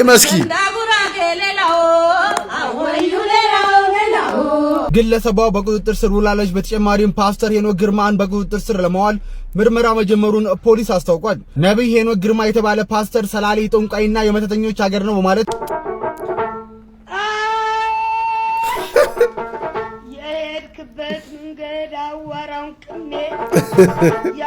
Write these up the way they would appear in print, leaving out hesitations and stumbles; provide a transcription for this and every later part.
መስኪ ግለሰቧ በቁጥጥር ስር ውላለች። በተጨማሪም ፓስተር ሄኖክ ግርማን በቁጥጥር ስር ለማዋል ምርመራ መጀመሩን ፖሊስ አስታውቋል። ነብይ ሄኖክ ግርማ የተባለ ፓስተር ሰላሌ ጠንቋይና የመተተኞች ሀገር ነው በማለት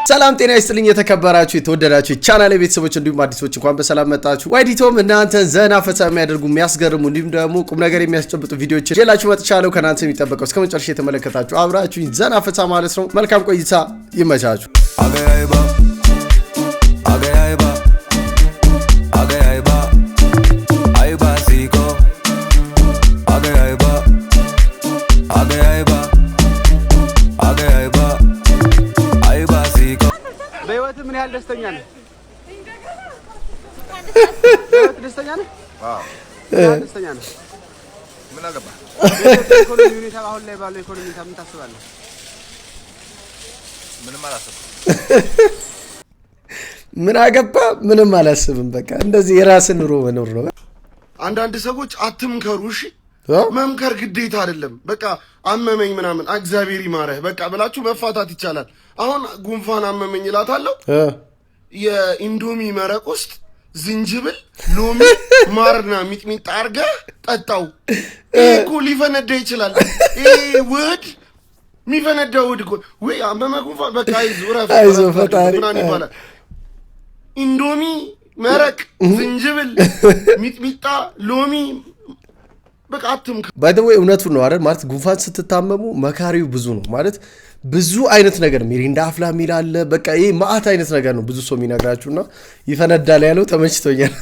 ሰላም ጤና ይስጥልኝ የተከበራችሁ የተወደዳችሁ ቻናሌ ቤተሰቦች እንዲሁም አዲሶች እንኳን በሰላም መጣችሁ። ዋይዲቶም እናንተን ዘና ፈታ የሚያደርጉ የሚያስገርሙ እንዲሁም ደግሞ ቁም ነገር የሚያስጨብጡ ቪዲዮዎች ይዤላችሁ መጥቻለሁ። ከናንተ የሚጠበቀው እስከመጨረሻ የተመለከታችሁ አብራችሁኝ ዘና ፈታ ማለት ነው። መልካም ቆይታ ይመቻችሁ። ምን ያህል ደስተኛ ነህ? ደስተኛ ነህ? አዎ ደስተኛ ነህ። ምን አገባ? ኢኮኖሚ ሁኔታ አሁን ላይ ባለው ኢኮኖሚ ሁኔታ ምን ታስባለህ? ምንም አላስብም። ምን አገባ? ምንም አላስብም። በቃ እንደዚህ የራስን ኑሮ መኖር ነው። አንዳንድ ሰዎች አትምከሩ። እሺ መምከር ግዴታ አይደለም። በቃ አመመኝ ምናምን እግዚአብሔር ይማረህ በቃ ብላችሁ መፋታት ይቻላል። አሁን ጉንፋን አመመኝ እላታለሁ። የኢንዶሚ መረቅ ውስጥ ዝንጅብል፣ ሎሚ፣ ማርና ሚጥሚጣ አድርገህ ጠጣው። ይሄ እኮ ሊፈነዳ ይችላል። ይሄ ውህድ የሚፈነዳ ውህድ እኮ ወይ አመመ ጉንፋን በቃ አይዞህ ፈጣሪ ምናምን ይባላል። ኢንዶሚ መረቅ፣ ዝንጅብል፣ ሚጥሚጣ፣ ሎሚ በቃ አትምከሩ። ባይ ዘ ዌይ እውነቱን ነው አይደል? ማለት ጉንፋን ስትታመሙ መካሪው ብዙ ነው ማለት ብዙ አይነት ነገር ሚሪንዳ አፍላ ሚል አለ። በቃ ይሄ ማአት አይነት ነገር ነው ብዙ ሰው የሚነግራችሁና ይፈነዳል ያለው ተመችቶኛል።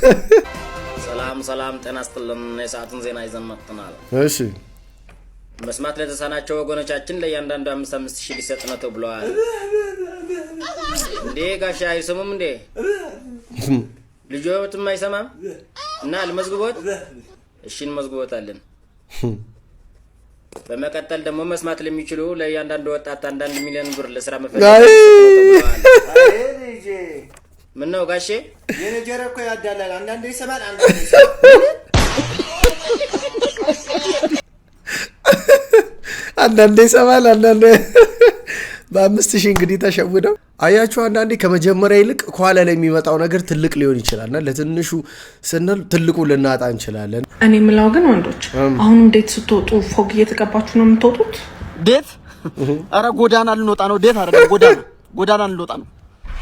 ሰላም ጤና ይስጥልን። የሰዓቱን ዜና ይዘን መጥተናል። እሺ መስማት ለተሳናቸው ወገኖቻችን ለእያንዳንዱ 5,000 ሊሰጥ ነው ተብሏል። እንዴ ጋሻ አይሰሙም እንዴ? ልጆትም አይሰማም እና ለመዝግቦት እሺን መዝግቦታለን። በመቀጠል ደግሞ መስማት ለሚችሉ ለእያንዳንዱ ወጣት 1 ሚሊዮን ብር ለስራ መፈለግ አይ ልጄ ምን ነው ጋሼ የኔ ጀረኮ ያዳላል። አንዳንዴ ይሰማል አንዳንዴ ይሰማል አንዳንዴ በ5,000 እንግዲህ ተሸውደው አያችሁ። አንዳንዴ ከመጀመሪያ ይልቅ ኋላ ላይ የሚመጣው ነገር ትልቅ ሊሆን ይችላልና ለትንሹ ስንል ትልቁ ልናጣ እንችላለን። እኔ የምላው ግን ወንዶች አሁን እንዴት ስትወጡ ፎግ እየተቀባችሁ ነው የምትወጡት? ዴት አረ ጎዳና ልንወጣ ነው። ዴት አይደለም ጎዳና ልንወጣ ነው።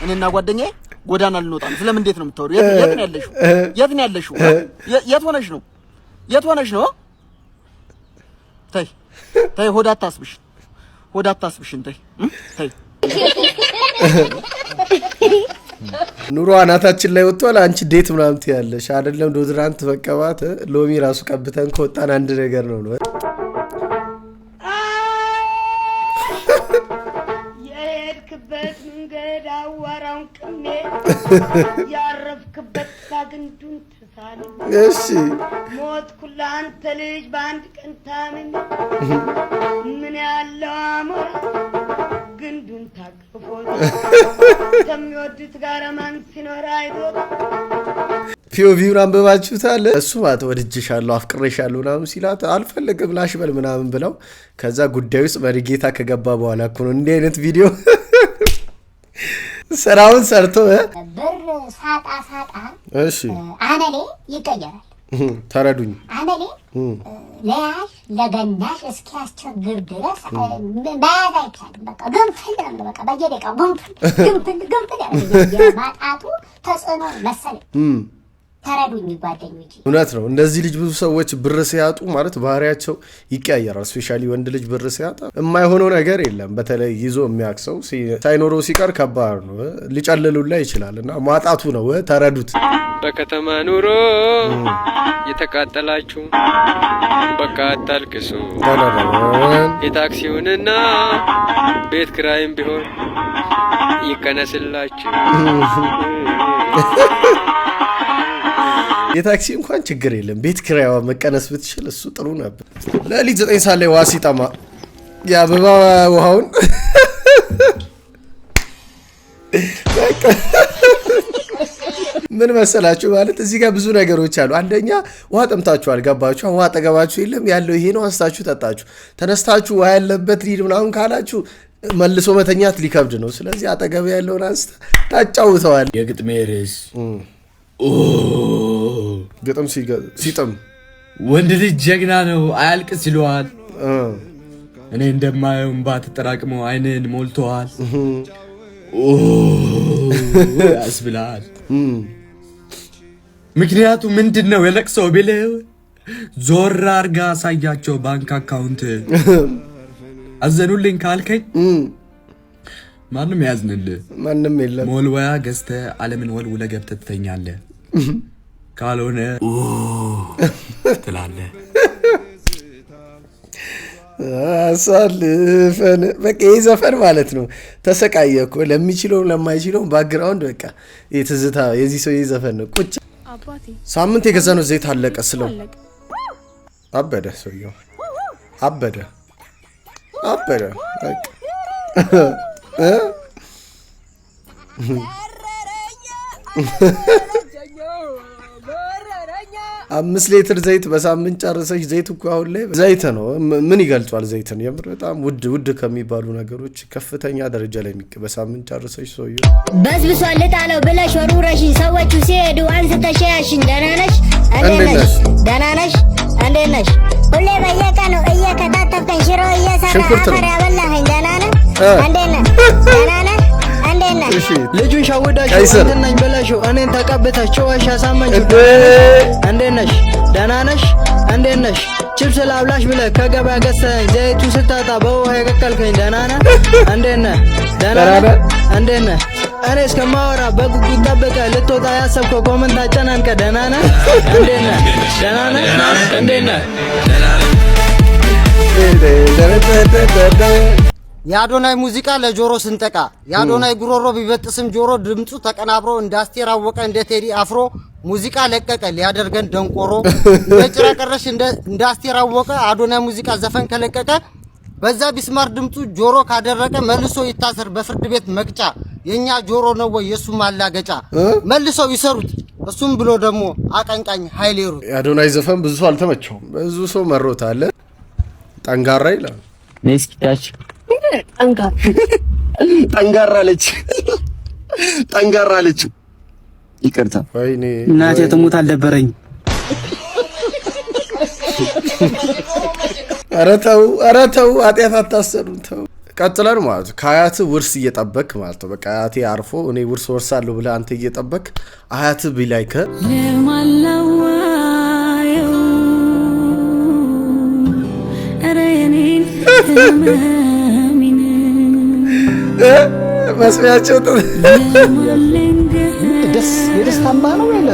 እኔና ጓደኛዬ ጎዳና ልንወጣ ነው። ስለምን እንዴት ነው የምታወሩ? የት ነው ያለሽው? የት ሆነሽ ነው? ተይ ሆዳ አታስብሽ ተይ ኑሮ አናታችን ላይ ወጥቷል። አንቺ ዴት ምናምን ትያለሽ አይደለም? ዶድራንት በቀባት ሎሚ ራሱ ቀብተን ከወጣን አንድ ነገር ነው። የሄድክበት መንገድ አዋራውን ቅሜ ያረፍክበት ሳግንዱን ተሳለ። እሺ ሞት ኩላ አንተ ልጅ በአንድ ቀን ታመኝ ምን ያለው አሞራ ግንዱን ታቅፎ ከሚወዱት ጋር ማን ሲኖር አይዶት ፒኦቪውን አንብባችሁታል? እሱ ማለት ወድጄሻለሁ አፍቅሬሻለሁ ምናምን ሲላት አልፈልግም ላሽ በል ምናምን ብለው ከዛ ጉዳዩ ውስጥ መሪጌታ ከገባ በኋላ እኮ ነው እንዲህ አይነት ቪዲዮ ስራውን ሰርቶ ብር ሳጣ እሺ አነሌ ይቀየራል። ተረዱኝ። አነሌ ለያሽ ለገናሽ እስኪያስቸግር ድረስ መያዝ አይቻልም። በቃ ግንፍል ነው። በቃ በየደቂቃው ግንፍል የማጣቱ ተጽዕኖ መሰለኝ። ተረዱኝ ጓደኞቼ። እውነት ነው። እንደዚህ ልጅ ብዙ ሰዎች ብር ሲያጡ ማለት ባህሪያቸው ይቀያየራል። ስፔሻሊ ወንድ ልጅ ብር ሲያጣ የማይሆነው ነገር የለም። በተለይ ይዞ የሚያክሰው ሳይኖረው ሲቀር ከባድ ነው። ሊጨልሉላ ይችላልና ማጣቱ ነው። ተረዱት። በከተማ ኑሮ የተቃጠላችሁ በቃ አታልቅሱ። የታክሲውንና ቤት ክራይም ቢሆን ይቀነስላችሁ። የታክሲ እንኳን ችግር የለም። ቤት ኪራይዋ መቀነስ ብትችል እሱ ጥሩ ነበር። ለሊት 9 ሰዓት ላይ ዋሲ ጠማ የአበባ ውሃውን ምን መሰላችሁ ማለት እዚህ ጋር ብዙ ነገሮች አሉ። አንደኛ ውሃ ጠምታችኋል፣ ገባችሁ? ውሃ አጠገባችሁ የለም፣ ያለው ይሄ ነው። አንስታችሁ ጠጣችሁ። ተነስታችሁ ውሃ ያለበት ሊድ ምናምን ካላችሁ መልሶ መተኛት ሊከብድ ነው። ስለዚህ አጠገብ ያለውን አንስታ ታጫውተዋል። የግጥሜ ርዕስ ግጥም ሲጥም ወንድ ልጅ ጀግና ነው አያልቅስ ይለዋል። እኔ እንደማየው እንባ ተጠራቅሞ አይንን ሞልተዋል ያስብላል። ምክንያቱ ምንድን ነው የለቅሶ ቢለው ዞር አርጋ አሳያቸው ባንክ አካውንት። አዘኑልኝ ካልከኝ ማንም ያዝንልህ፣ ማንም የለም። ሞልወያ ገዝተህ ዓለምን ወልውለህ ገብተህ ትተኛለህ፣ ካልሆነ ትላለህ። አሳልፈን በቃ ይህ ዘፈን ማለት ነው። ተሰቃየ እኮ ለሚችለውም ለማይችለውም ባክግራውንድ በቃ የትዝታ የዚህ ሰው ዘፈን ነው። ቁጭ ሳምንት የገዛነው ዘይት አለቀ ስለው አበደ፣ ሰውየው አበደ። አምስት ሊትር ዘይት በሳምንት ጨርሰሽ። ዘይት እኮ አሁን ላይ ዘይት ነው። ምን ይገልጿል ዘይትን? የምር በጣም ውድ ከሚባሉ ነገሮች ከፍተኛ ደረጃ ላይ በሳምንት ጨርሰሽ ሰውዬው በስብሷል ልጣለው ብለሽ ወሩረሽኝ ሰዎቹ ሲሄዱ አንስተሽ ያሽኝ። ደህና ነሽ? ደህና ነሽ? እንዴት ነሽ? ሁሌ በየቀኑ እየከታተፍከኝ ሽሮ እየሰራ አፈር ያበላኸኝ። ደህና ነህ? እንዴት ነህ? ደህና ነህ? እንዴት ነህ? ልጁን ሸውዳሽ እንትናኝ ብለሽው እኔን ተቀብተሽ ጨዋሽ ያሳመንሽው። እንዴት ነሽ? ደህና ነሽ? እንዴት ነሽ? ቺፕስ ላብላሽ ብለህ ከገበያ ገዝተኸኝ ዘይቱ ስታጣ በውሃ የቀቀልከኝ። ደህና ነህ? እንዴት ነህ? ደህና ነህ? እንዴት ነህ? እኔ እስከማወራ በጉጉት ጠብቀህ ልትወጣ ያሰብከው ኮመንት አጨናንቀህ። ደህና ነህ? እንዴት ነህ? ደህና ነህ? እንዴት ነህ? የአዶናይ ሙዚቃ ለጆሮ ስንጠቃ የአዶናይ ጉሮሮ ቢበጥስም ጆሮ ድምፁ ተቀናብሮ እንዳስቴር አወቀ እንደ ቴዲ አፍሮ ሙዚቃ ለቀቀ ሊያደርገን ደንቆሮ በጭራ ቀረሽ እንዳስቴር አወቀ አዶናይ ሙዚቃ ዘፈን ከለቀቀ በዛ ቢስማር ድምፁ ጆሮ ካደረቀ መልሶ ይታሰር በፍርድ ቤት መቅጫ። የኛ ጆሮ ነው ወይ የሱ ማላገጫ? መልሰው ይሰሩት እሱም ብሎ ደግሞ አቀንቃኝ ኃይሌሩ። የአዶናይ ዘፈን ብዙ ሰው አልተመቸውም፣ ብዙ ሰው መሮታል። ጠንጋራ ይላል። ነስኪታች ጠንጋራ አለች። ይቅርታ ወይኔ እናቴ ትሙት አልደበረኝ። ኧረ ተው ኃጢአት አታሰሩ ተው። ቀጥለን ማለት ከአያት ውርስ እየጠበክ ማለት ነው። በቃ አያቴ አርፎ እኔ ውርስ ወርሳለሁ ብለህ አንተ እየጠበክ አያት ቢላይከ መስሚያቸው የደስታማ ነው ያለ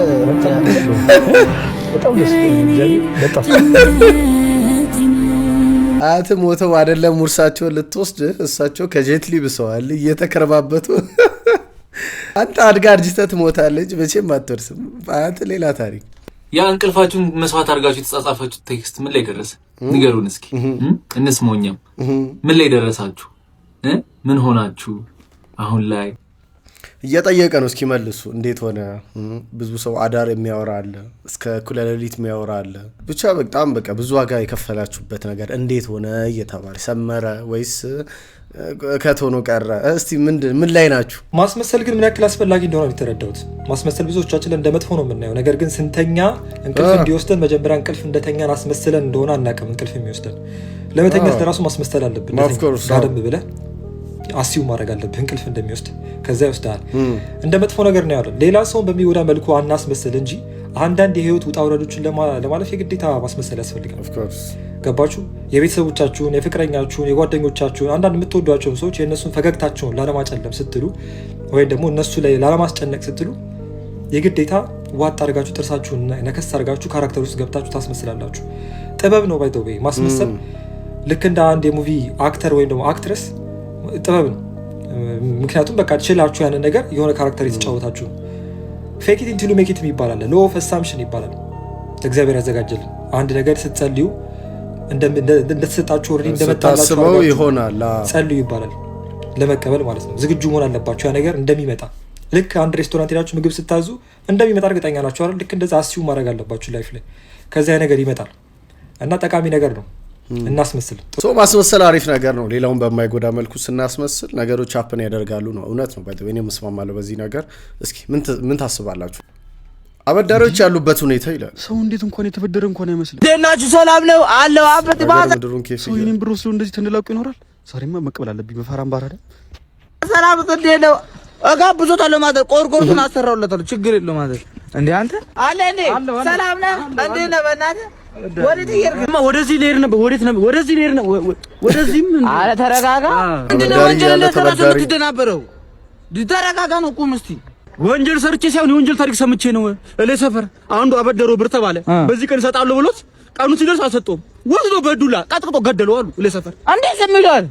አያት ሞተው አይደለም ውርሳቸውን ልትወስድ እሳቸው ከጀትሊ ብሰዋል እየተከረባበቱ። አንተ አድጋ አርጅተህ ትሞታለች፣ መቼም አትወርስም። አያት ሌላ ታሪክ። ያ እንቅልፋችሁን መስዋዕት አድርጋችሁ የተጻጻፋችሁት ቴክስት ምን ላይ ደረሰ? ንገሩን እስኪ እንስማውኛም። ምን ላይ ደረሳችሁ? ምን ሆናችሁ? አሁን ላይ እየጠየቀ ነው። እስኪ መልሱ። እንዴት ሆነ? ብዙ ሰው አዳር የሚያወራ አለ፣ እስከ እኩለ ሌሊት የሚያወራ አለ። ብቻ በጣም በቃ ብዙ ዋጋ የከፈላችሁበት ነገር እንዴት ሆነ እየተባለ ሰመረ ወይስ ከቶኖ ቀረ? እስቲ ምን ላይ ናችሁ? ማስመሰል ግን ምን ያክል አስፈላጊ እንደሆነ የተረዳሁት። ማስመሰል ብዙዎቻችን እንደ መጥፎ ነው የምናየው። ነገር ግን ስንተኛ እንቅልፍ እንዲወስደን መጀመሪያ እንቅልፍ እንደተኛን አስመስለን እንደሆነ አናውቅም። እንቅልፍ የሚወስደን ለመተኛት ለራሱ ማስመሰል አለብን። ጋደም ብለህ አሲው ማድረግ አለብህ እንቅልፍ እንደሚወስድ፣ ከዛ ይወስዳል። እንደ መጥፎ ነገር ነው ያለው። ሌላ ሰውን በሚወዳ መልኩ አናስመስል እንጂ አንዳንድ የህይወት ውጣ ውረዶችን ለማለፍ የግዴታ ማስመሰል ያስፈልጋል። ገባችሁ? የቤተሰቦቻችሁን፣ የፍቅረኛችሁን፣ የጓደኞቻችሁን አንዳንድ የምትወዷቸውን ሰዎች የእነሱን ፈገግታቸውን ላለማጨለም ስትሉ ወይም ደግሞ እነሱ ላይ ላለማስጨነቅ ስትሉ የግዴታ ዋጥ አድርጋችሁ ጥርሳችሁን ነከስ አድርጋችሁ ካራክተር ውስጥ ገብታችሁ ታስመስላላችሁ። ጥበብ ነው ባይ ዘ ዌይ ማስመሰል። ልክ እንደ አንድ የሙቪ አክተር ወይም ደግሞ አክትረስ ጥበብ ነው። ምክንያቱም በቃ ችላችሁ ያንን ነገር የሆነ ካራክተር የተጫወታችሁ ነው። ፌክ ኢት ኢንቲል ዩ ሜክ ኢት ይባላል። ሎ ኦፍ አሳምፕሽን ይባላል። እግዚአብሔር ያዘጋጀልን አንድ ነገር ስትጸልዩ እንደተሰጣችሁ ኦልሬዲ እንደመጣላችሁ ይሆናል። ጸልዩ ይባላል። ለመቀበል ማለት ነው። ዝግጁ መሆን አለባችሁ ያ ነገር እንደሚመጣ። ልክ አንድ ሬስቶራንት ሄዳችሁ ምግብ ስታዙ እንደሚመጣ እርግጠኛ ናችሁ አይደል? ልክ እንደዛ አስዩ ማድረግ አለባችሁ ላይፍ ላይ። ከዛ ነገር ይመጣል እና ጠቃሚ ነገር ነው። እናስመስል። ማስመሰል አሪፍ ነገር ነው። ሌላውን በማይጎዳ መልኩ ስናስመስል ነገሮች ሀፕን ያደርጋሉ ነው። እውነት ነው። እኔ መስማማለሁ በዚህ ነገር። እስኪ ምን ታስባላችሁ? አበዳሪዎች ያሉበት ሁኔታ ይላል። ሰው እንዴት እንኳን የተበደረ እንኳን አይመስልም። ደናችሁ ሰላም ነው አለው አበት ባዛ ሰው ይሄን ብር ወስዶ እንደዚህ ተንደላቁ ይኖራል። ዛሬማ መቀበል አለብኝ በፈራም ባራዳ ሰላም እንዴት ነው? እጋብዞታለሁ ማለት ቆርቆርቱን አሰራውለታለሁ። ችግር የለው ማለት እንዴ አንተ አለ እንዴ ሰላም ነው እንዴ ነው በእናትህ ወዴት ይርግማ? ወደዚህ ልሄድ ነበር። ወደዚህ ልሄድ ነው። ወደዚህም አለ ተረጋጋ። እንዴ ነው ወንጀል ለተራሰው ትደናበረው ተረጋጋ ነው። ቁም እስቲ ወንጀል ሰርቼ ሳይሆን የወንጀል ታሪክ ሰምቼ ነው። እለ ሰፈር አንዱ አበደሮ ብር ተባለ። በዚህ ቀን እሰጣለሁ ብሎት ቀኑ ሲደርስ አልሰጠውም። ወስዶ በዱላ ቀጥቅጦ ገደለው አሉ። እለ ሰፈር እንዴ ዝም ይላል?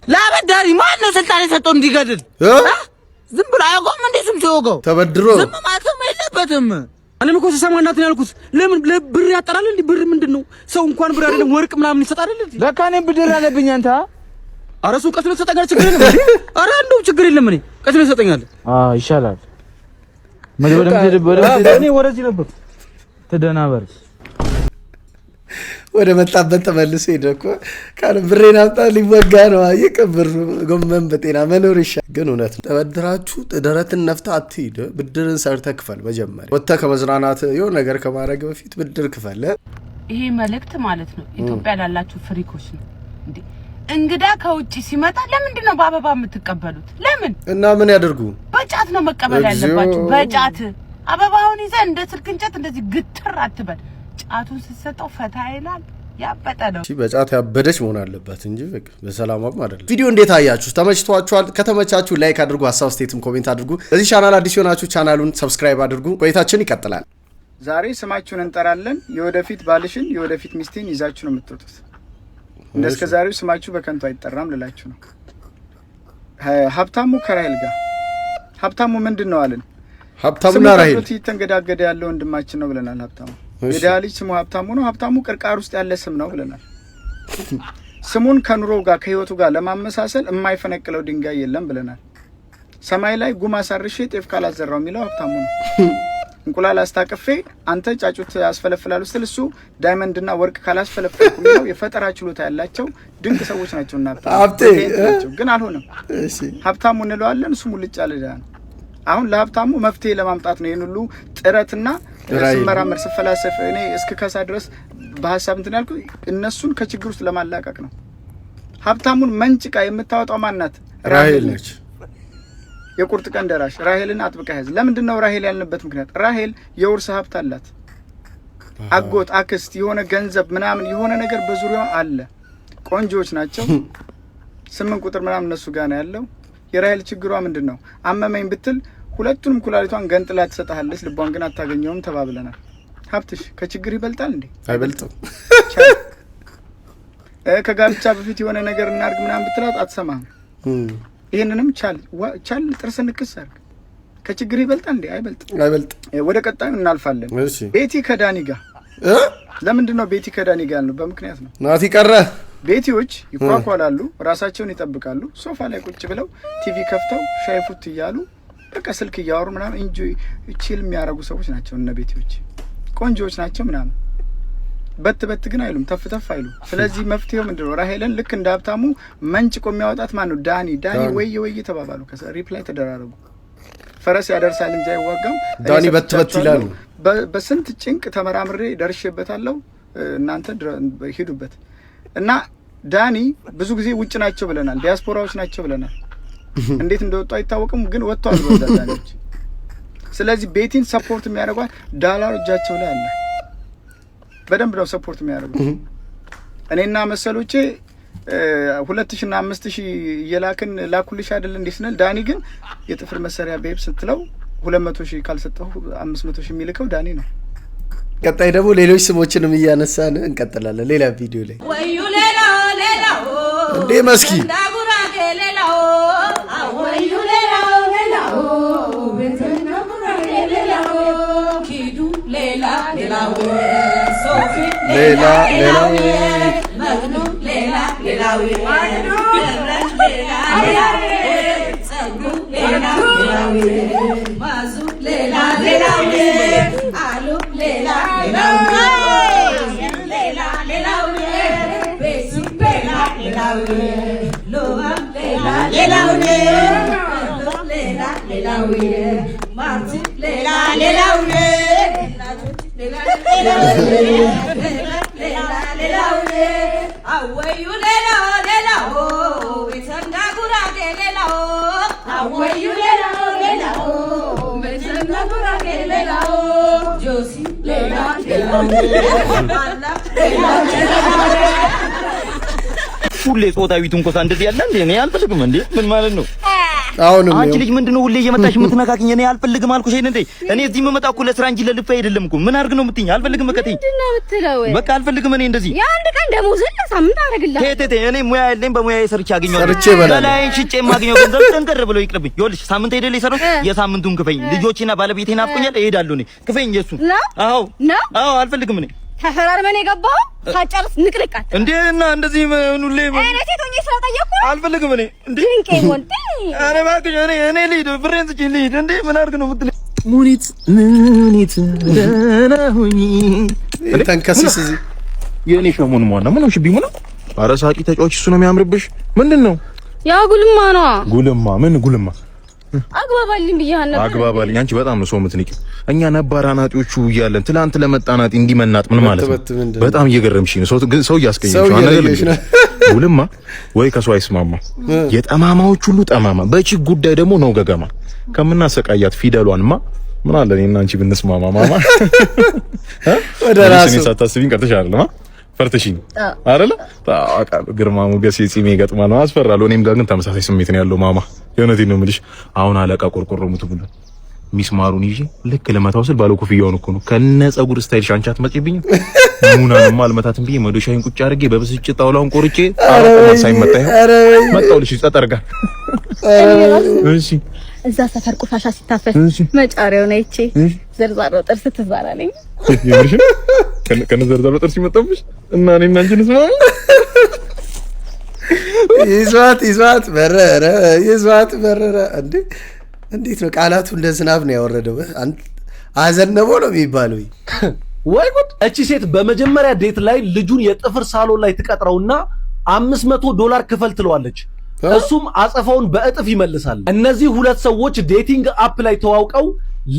ለአበዳሪ ማን ነው ስልጣን የሰጠው እንዲገድል? ዝም ብሎ አያውቀውም እንዴ? ስም ሲወጋው ተበድሮ ዝም ማለትም የለበትም። እኔም እኮ ስሰማናት ነው ያልኩት። ለምን ብር ያጠራል እንዴ? ብር ምንድነው? ሰው እንኳን ብር አይደለም ወርቅ ምናምን ይሰጣል እንዴ? ለካ እኔ ብድር አለብኝ አንተ። ኧረ እሱ ቀስ ብለህ ትሰጠኛለህ። ችግር የለም እንዴ? ኧረ እንደው ችግር የለም። እኔ ቀስ ብለህ ትሰጠኛለህ። ይሻላል። እኔ ወደዚህ ነበር ተደናበር ወደ መጣበት ተመልሶ ሄደ እኮ ካለ ብሬን አምጣ ሊወጋ ነው። አይቀብር ጎመን በጤና መኖር ይሻል። ግን እውነት ነው። ተበድራችሁ ደረትን ነፍታ አትሂድ። ብድርን ሰርተህ ክፈል። መጀመሪያ ወጥተህ ከመዝናናት የሆነ ነገር ከማድረግ በፊት ብድር ክፈል። ይሄ መልእክት ማለት ነው ኢትዮጵያ ላላችሁ ፍሪኮች ነው እንዴ። እንግዳ ከውጪ ሲመጣ ለምንድን ነው በአበባ የምትቀበሉት? ለምን እና ምን ያደርጉ? በጫት ነው መቀበል ያለባችሁ። በጫት አበባውን ይዘህ እንደ ስልክ እንጨት እንደዚህ ግትር አትበል። ጫቱን ስትሰጠው ፈታ ይላል። ያበጠ ነው። እሺ በጫት ያበደች መሆን አለበት እንጂ በሰላማም አይደለም። ቪዲዮ እንዴት አያችሁ? ተመችቷችኋል? ከተመቻችሁ ላይክ አድርጉ፣ ሀሳብ ስቴትም ኮሜንት አድርጉ። ለዚህ ቻናል አዲስ ሆናችሁ ቻናሉን ሰብስክራይብ አድርጉ። ቆይታችን ይቀጥላል። ዛሬ ስማችሁን እንጠራለን። የወደፊት ባልሽን የወደፊት ሚስቴን ይዛችሁ ነው የምትወጡት። እንደስከ ዛሬው ስማችሁ በከንቱ አይጠራም ልላችሁ ነው። ሀብታሙ ከራሄል ጋር ሀብታሙ ምንድን ነው አለን? ሀብታሙና ራሄል ተንገዳገደ ያለው ወንድማችን ነው ብለናል። ሀብታሙ የድሃ ልጅ ስሙ ሀብታሙ ነው። ሀብታሙ ቅርቃር ውስጥ ያለ ስም ነው ብለናል። ስሙን ከኑሮው ጋር ከህይወቱ ጋር ለማመሳሰል የማይፈነቅለው ድንጋይ የለም ብለናል። ሰማይ ላይ ጉማ ሳርሼ ጤፍ ካላዘራው የሚለው ሀብታሙ ነው። እንቁላል አስታቅፌ አንተ ጫጩት ያስፈለፍላሉ ስትል እሱ ዳይመንድና ወርቅ ካላስፈለፈልኩ የሚለው የፈጠራ ችሎታ ያላቸው ድንቅ ሰዎች ናቸውና ሀብታሙ ግን አልሆነም። ሀብታሙ እንለዋለን፣ እሱ ሙልጭ ያለ ድሃ ነው። አሁን ለሀብታሙ መፍትሄ ለማምጣት ነው ይሄን ሁሉ ጥረትና ስመራመር ስፈላሰፍ እኔ እስከ ከሳ ድረስ በሐሳብ እንትን ያልኩ እነሱን ከችግር ውስጥ ለማላቀቅ ነው። ሀብታሙን መንጭቃ የምታወጣው ማናት? ራሄል ነች። የቁርጥ ቀን ደራሽ ራሄልን አጥብቃ ያዝ። ለምንድነው ራሄል ያልንበት ምክንያት? ራሄል የውርስ ሀብት አላት። አጎት፣ አክስት፣ የሆነ ገንዘብ ምናምን የሆነ ነገር በዙሪያው አለ። ቆንጆዎች ናቸው። 8 ቁጥር ምናምን እነሱ ጋር ነው ያለው። የራሄል ችግሯ ምንድነው? አመመኝ ብትል ሁለቱንም ኩላሊቷን ገንጥላ ትሰጣለች፣ ልቧን ግን አታገኘውም ተባብለናል። ሀብትሽ ከችግር ይበልጣል እንዴ? አይበልጥም። ከጋብቻ በፊት የሆነ ነገር እናርግ ምናምን ብትላት አትሰማም። ይሄንንም ቻል ጥርስ ንክስ አርግ። ከችግር ይበልጣል እንዴ? አይበልጥም። ወደ ቀጣዩ እናልፋለን። ቤቲ ከዳኒ ጋር ለምንድን ነው ቤቲ ከዳኒ ጋር ነው? በምክንያት ነው። ናቲ ቀረ። ቤቲዎች ይኳኳላሉ፣ ራሳቸውን ይጠብቃሉ። ሶፋ ላይ ቁጭ ብለው ቲቪ ከፍተው ሻይ ፉት እያሉ በቃ ስልክ እያወሩ ምናምን ኢንጆይ ቺል የሚያደርጉ ሰዎች ናቸው እነ ቤቲዎች። ቆንጆዎች ናቸው ምናምን በት ግን አይሉም፣ ተፍ አይሉ። ስለዚህ መፍትሄው ምንድነው? ራሄልን ልክ እንደ ሀብታሙ መንጭቆ የሚያወጣት ማን ነው? ዳኒ ወይ ተባባሉ። ከዛ ሪፕላይ ተደራረጉ። ፈረስ ያደርሳል እንጂ አይዋጋም። ዳኒ በት ይላል። በስንት ጭንቅ ተመራምሬ ደርሼበታለሁ። እናንተ ሂዱበት። እና ዳኒ ብዙ ጊዜ ውጭ ናቸው ብለናል፣ ዲያስፖራዎች ናቸው ብለናል። እንዴት እንደወጡ አይታወቅም፣ ግን ወጥቷል ዳኒዎች። ስለዚህ ቤቲን ሰፖርት የሚያደርጓት ዳላር እጃቸው ላይ አለ። በደንብ ነው ሰፖርት የሚያደርጉት። እኔና መሰሎቼ 2000 እና 5000 እየላክን ላኩልሽ አይደል እንዴ ስንል፣ ዳኒ ግን የጥፍር መሰሪያ ቤብ ስትለው 200,000 ካልሰጠው 500,000 የሚልከው ዳኒ ነው። ቀጣይ ደግሞ ሌሎች ስሞችንም እያነሳን እንቀጥላለን ሌላ ቪዲዮ ላይ። ወዩ ሌላ እንዴ መስኪ ወዩ ሌላ ቤተና ጉራጌ ሌላ ኪዱ ሌላ ሶፊ ሌላ መግኑ ሌላ ጸጉ ሌላ ሁሌ ጾታዊ ትንኮሳ እንደዚህ ያለ እንዴ? እኔ አልፈልግም እንዴ? ምን ማለት ነው? አሁንም አንቺ ልጅ ምንድነው ሁሌ እየመጣሽ የምትነካክኝ? እኔ አልፈልግም አልኩሽ እንዴ? እኔ እዚህ የምመጣው እኮ ለስራ እንጂ ለልፋ አይደለም እኮ። ምን አድርግ ነው የምትይኝ? አልፈልግም በቃ ተይኝ። ምንድነው የምትለው? በቃ አልፈልግም እኔ እንደዚህ። የአንድ ቀን ደሞዝ ለሳምንት አደርግልሃለሁ። ተይ እኔ ሙያ ያለኝ በሙያዬ ሰርቼ አገኘዋለሁ። በላይን ሽጬ የማገኘው ገንዘብ ጠንከር ብሎ ይቅርብኝ። ይኸውልሽ ሳምንት አይደለ የሰራሁት? የሳምንቱን ክፈኝ። ልጆቼና ባለቤቴን ናፍቆኛል። እሄዳለሁ እኔ። ክፈኝ የእሱን። አዎ አልፈልግም እኔ ተፈራርመን የገባው ሳጨርስ ንቅልቃት እንዴና እንደዚህ ሁሌ እኔ ሴቶኝ ስለጠየቅኩ አልፈልግም እኔ እንዴ ድንቄ ወንቴ አረ እባክሽ እኔ ልሂድ ብሬን ስጪኝ ልሂድ እንዴ ምን አድርግ ነው የምትለኝ ሙኒት ደህና ሁኚ ተንከስስ እዚህ የኔ ሸሞን ማና ምን ነው ቢሙና አረ ሳቂ ተጫዋች እሱ ነው የሚያምርብሽ ምንድነው ያ ጉልማ ነው ጉልማ ምን ጉልማ አግባባልኝ ብያለሁ ነበር አግባባልኝ አንቺ በጣም ነው ሰው የምትንቂ እኛ ነባር አናጢዎቹ እያለን ትላንት ለመጣናጥ እንዲመናጥ ምን ማለት ነው በጣም እየገረምሽኝ ነው ሰው እያስቀየምሽ ነው ነገር ጉልማ ወይ ከሰው አይስማማ የጠማማዎች ሁሉ ጠማማ በቺክ ጉዳይ ደግሞ ነው ገገማ ከምናሰቃያት ፊደሏንማ ምን አለ እኔና አንቺ ብንስማማ ማማ ወደ ራሱ ሳታስቢኝ ቀርተሽ አይደለም ፈርተሽኝ አይደለ ታውቃለህ ግርማ ሞገስ የጺሜ ገጥማ ነው አስፈራለሁ እኔም ጋር ግን ተመሳሳይ ስሜት ነው ያለው ማማ የእውነቴን ነው የምልሽ አሁን አለቃ ቆርቆሮ ሙትብሉ ሚስማሩን ይዤ ልክ ለመታው ስል ባለው ኮፍያውን እኮ ነው ከነ ጸጉር ስታይልሽ አንቺ አትመጪብኝም ሙናንማ አልመታትም ብዬ መዶሻዬን ቁጭ አድርጌ በብስጭት ጣውላውን ቆርጬ ሳይመጣ ይኸው መጣሁልሽ ጠጠርጋ እሺ እዛ ሰፈር ቆሻሻ ሲታፈስ መጫሪያው ነው እቺ ዘርዛሮ ጥርስ ትዛራለኝ ይብርሽ ከነ ዘርዛሮ ጥርስ ይመጣብሽ እና እኔና አንቺ ንስማ ይዟት በረረ ይዟት በረረ እንዴ እንዴት ነው ቃላቱ እንደ ዝናብ ነው ያወረደው አዘነበው ነው የሚባለው ወይ ጉድ እቺ ሴት በመጀመሪያ ዴት ላይ ልጁን የጥፍር ሳሎን ላይ ትቀጥረውና $500 ክፈል ትለዋለች እሱም አጸፋውን በእጥፍ ይመልሳል እነዚህ ሁለት ሰዎች ዴቲንግ አፕ ላይ ተዋውቀው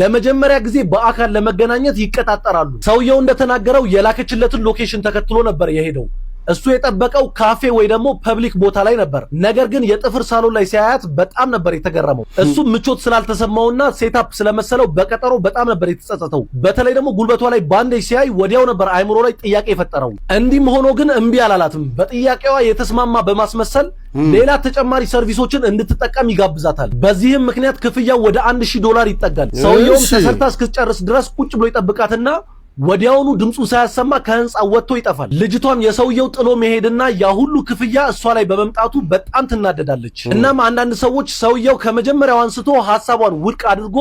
ለመጀመሪያ ጊዜ በአካል ለመገናኘት ይቀጣጠራሉ ሰውየው እንደተናገረው የላከችለትን ሎኬሽን ተከትሎ ነበር የሄደው እሱ የጠበቀው ካፌ ወይ ደግሞ ፐብሊክ ቦታ ላይ ነበር ነገር ግን የጥፍር ሳሎን ላይ ሲያያት በጣም ነበር የተገረመው እሱ ምቾት ስላልተሰማውና ሴትአፕ ስለመሰለው በቀጠሮ በጣም ነበር የተጸጸተው በተለይ ደግሞ ጉልበቷ ላይ ባንዴጅ ሲያይ ወዲያው ነበር አይምሮ ላይ ጥያቄ የፈጠረው እንዲም ሆኖ ግን እምቢ አላላትም በጥያቄዋ የተስማማ በማስመሰል ሌላ ተጨማሪ ሰርቪሶችን እንድትጠቀም ይጋብዛታል በዚህም ምክንያት ክፍያው ወደ $1000 ይጠጋል ሰውየውም ተሰርታ እስክትጨርስ ድረስ ቁጭ ብሎ ይጠብቃትና ወዲያውኑ ድምጹ ሳያሰማ ከህንጻው ወጥቶ ይጠፋል ልጅቷም የሰውየው ጥሎ መሄድና ያ ሁሉ ክፍያ እሷ ላይ በመምጣቱ በጣም ትናደዳለች እናም አንዳንድ ሰዎች ሰውየው ከመጀመሪያው አንስቶ ሐሳቧን ውድቅ አድርጎ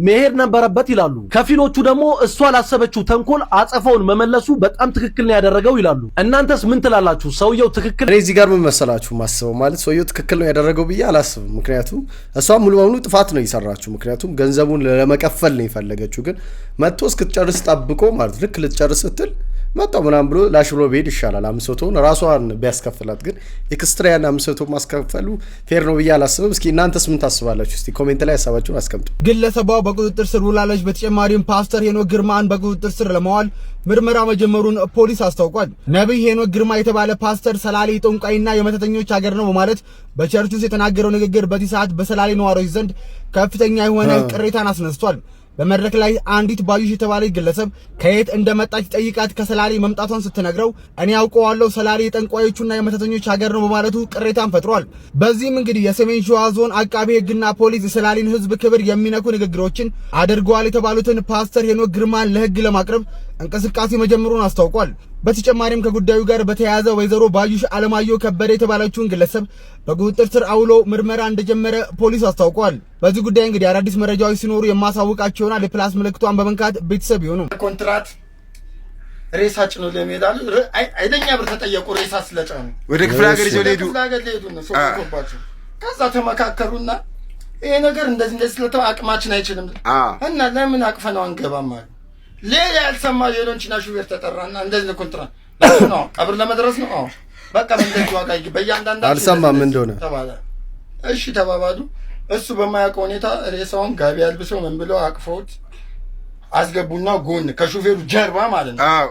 መሄድ ነበረበት ይላሉ ከፊሎቹ ደግሞ እሷ ላሰበችው ተንኮል አጸፋውን መመለሱ በጣም ትክክል ነው ያደረገው ይላሉ እናንተስ ምን ትላላችሁ ሰውየው ትክክል እኔ እዚህ ጋር ምን መሰላችሁ ማስበው ማለት ሰውየው ትክክል ነው ያደረገው ብዬ አላስብም ምክንያቱም እሷ ሙሉ በሙሉ ጥፋት ነው ይሰራችሁ ምክንያቱም ገንዘቡን ለመከፈል ነው የፈለገችው ግን መጥቶ እስክትጨርስ ጠብቆ ማለት ልክ ልትጨርስ ስትል መጣው ምናም ብሎ ላሽ ብሎ ቢሄድ ይሻላል 500ን ራሷን ቢያስከፍላት ግን ኤክስትራያን 500 ማስከፈሉ ፌር ነው ብዬ አላስብም እስኪ እናንተስ ምን ታስባላችሁ እስቲ ኮሜንት ላይ ሐሳባችሁን አስቀምጡ ግለሰቧ በቁጥጥር ስር ውላለች በተጨማሪም ፓስተር ሄኖክ ግርማን በቁጥጥር ስር ለማዋል ምርመራ መጀመሩን ፖሊስ አስታውቋል ነብይ ሄኖክ ግርማ የተባለ ፓስተር ሰላሌ ጦንቃይና የመተተኞች ሀገር ነው በማለት በቸርች ውስጥ የተናገረው ንግግር በዚህ ሰዓት በሰላሌ ነዋሪዎች ዘንድ ከፍተኛ የሆነ ቅሬታን አስነስቷል በመድረክ ላይ አንዲት ባዩሽ የተባለች ግለሰብ ከየት እንደመጣች ጠይቃት ከሰላሌ መምጣቷን ስትነግረው እኔ ያውቀዋለሁ ሰላሌ የጠንቋዮቹና የመተተኞች ሀገር ነው በማለቱ ቅሬታን ፈጥሯል በዚህም እንግዲህ የሰሜን ሸዋ ዞን አቃቤ ሕግና ፖሊስ የሰላሌን ሕዝብ ክብር የሚነኩ ንግግሮችን አድርገዋል የተባሉትን ፓስተር ሄኖክ ግርማን ለሕግ ለማቅረብ እንቅስቃሴ መጀመሩን አስታውቋል በተጨማሪም ከጉዳዩ ጋር በተያያዘ ወይዘሮ ባዩሽ አለማየሁ ከበደ የተባለችውን ግለሰብ በቁጥጥር ስር አውሎ ምርመራ እንደጀመረ ፖሊስ አስታውቋል በዚህ ጉዳይ እንግዲህ አዳዲስ መረጃዎች ሲኖሩ የማሳውቃችሁ ይሆናል የፕላስ ምልክቷን በመንካት ቤተሰብ ይሁኑ ኮንትራት ሬሳጭ ነው ለሜዳል አይደኛ ብር ተጠየቁ ሬሳ ስለጫኑ ወደ ክፍለ ሀገር ይዘው ሄዱ ክፍለ ሀገር ሄዱ ነው ሶፋቸው ከዛ ተመካከሩና ይሄ ነገር እንደዚህ ስለተው አቅማችን አይችልም እና ለምን አቅፈነው አንገባም ማለት ሌላ ያልሰማ የሎንችና ሹፌር ተጠራና እንደዚህ ነው ኮንትራት ነው ቀብር ለመድረስ ነው በቃ እንደዚህ ዋጋ በእያንዳንዳቸው አልሰማም እንደሆነ ተባለ እሺ ተባባሉ እሱ በማያውቀው ሁኔታ ሬሳውን ጋቢ አልብሰው ምን ብለው አቅፈውት አስገቡና ጎን ከሹፌሩ ጀርባ ማለት ነው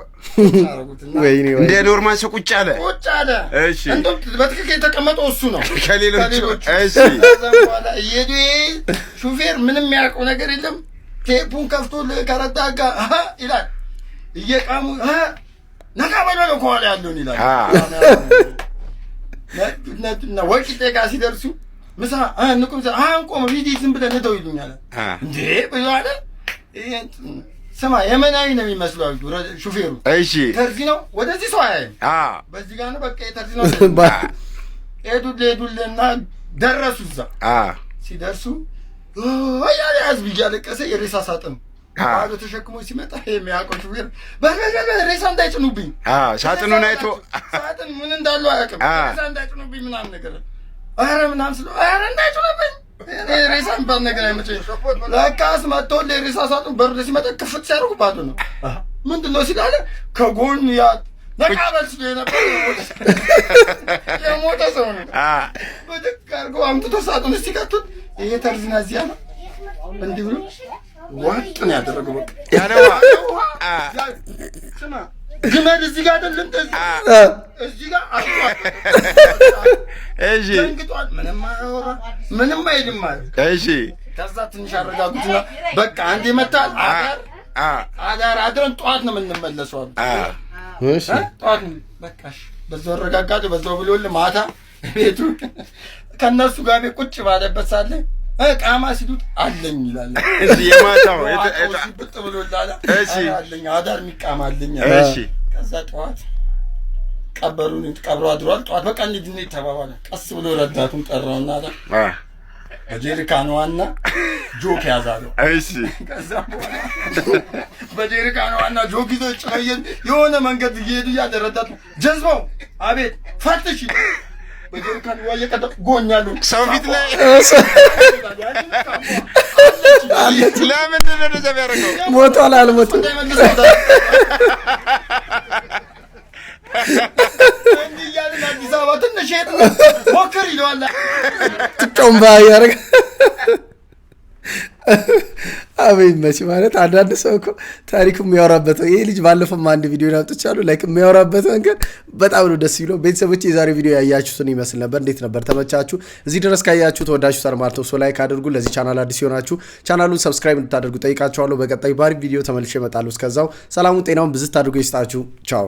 ወይኔ እንደ ኖርማል ሰው ቁጭ አለ እሺ እንደው በትክክል የተቀመጠው እሱ ነው ከሌሎች እሺ በኋላ እየዱ ሹፌር ምንም ያውቀው ነገር የለም ቴፑን ከፍቶ ለከረዳጋ ይላል እየቃሙ ነካ በለው ከኋላ ያለውን ይላል ነጥና ወቂጤ ጋር ሲደርሱ ምሳ እንቁም አንቆም ቪዲ ዝም ብለን ነው ይሉኛል እንዴ በኋላ ስማ የመናዊ ነው የሚመስለው ሹፌሩ እሺ ተርዚ ነው ወደዚህ ሰው አያይ በዚህ ጋር ነው በቃ ተርዚ ነው ሄዱልና ደረሱ እዛ ሲደርሱ ያለ ህዝብ እያለቀሰ የሬሳ ሳጥን ባዶ ተሸክሞ ሲመጣ የሚያውቀው ሹፌር በሬሳ እንዳይጭኑብኝ ሳጥኑን አይቶ ሳጥን ምን እንዳለው አያውቅም ሬሳ እንዳይጭኑብኝ ምናምን ነገር ኧረ ምናምን ስለው ኧረ እንዳይጭኑብኝ ሬሳ የሚባል ነገር አይመቸኝ ለካስ መጥቶ ለሬሳ ሳጥን በር ሲመጣ ክፍት ሲያደርጉ ባዶ ነው ምንድን ነው ሲላለ ከጎን ያ ነቃበል ሲል ነበር የሞተ ሰው ነው በድክ አድርጎ አምጥቶ ሳጥን ሲከቱት ይሄ ተርዝና እዚያ ነው እንዲሁ ዋጥ ነው ያደረገው በቃ ያለዋ ስማ ግመል እዚህ ጋር አይደለም እዚህ ጋር እሺ እንግዲህ ምንም አይልም ማለት እሺ ከዛ ትንሽ አረጋጉትና በቃ አንዴ መጣል አዳር ጠዋት ነው የምንመለሰው እሺ ጠዋት በቃሽ በዛው አረጋጋቸው በዛው ብሎል ማታ ቤቱ ከነሱ ጋር ቁጭ ባለበት ሳለ ቃማ ሲሉት አለኝ ይላል እሺ የማታው እጥጥ ብሎላላ እሺ አለኝ አዳር የሚቃማልኝ እሺ ከዛ ጠዋት ቀበሩን ቀብሩ አድሯል ጠዋት በቃ እንዴ ተባባለ ቀስ ብሎ ረዳቱን ጠራውና በጀሪካኗና ጆክ ያዛለው እሺ ከዛ በጀሪካኗና ጆክ ይዞ ጭነየን የሆነ መንገድ እየሄዱ ያደረዳት ጀዝባው አቤት ፈትሽ በጀሪካን ወየቀደ ጎኛሉ ሰው ፊት ላይ ለምን እንደዛ ያደረገው ሞቷል አልሞተም እንዲህ ያለ አዲስ አበባ ትንሽ ሞክር ይለዋል ትጮምባ ያረጋ አቤት መቼ ማለት አንዳንድ ሰው እኮ ታሪኩ የሚያወራበት ይሄ ልጅ ባለፈው አንድ ቪዲዮ አውጥቻለሁ ላይክ የሚያወራበት መንገድ በጣም ነው ደስ ይለው ቤተሰቦች የዛሬ ቪዲዮ ያያችሁትን ይመስል ነበር እንዴት ነበር ተመቻችሁ እዚህ ድረስ ካያችሁ ተወዳጁ ሰርማርቶ ሶ ላይክ አድርጉ ለዚህ ቻናል አዲስ ይሆናችሁ ቻናሉን ሰብስክራይብ እንድታደርጉ ጠይቃችኋለሁ በቀጣይ ባሪ ቪዲዮ ተመልሼ እመጣለሁ እስከዛው ሰላሙን ጤናውን ብዝት አድርጎ ይስጣችሁ ቻው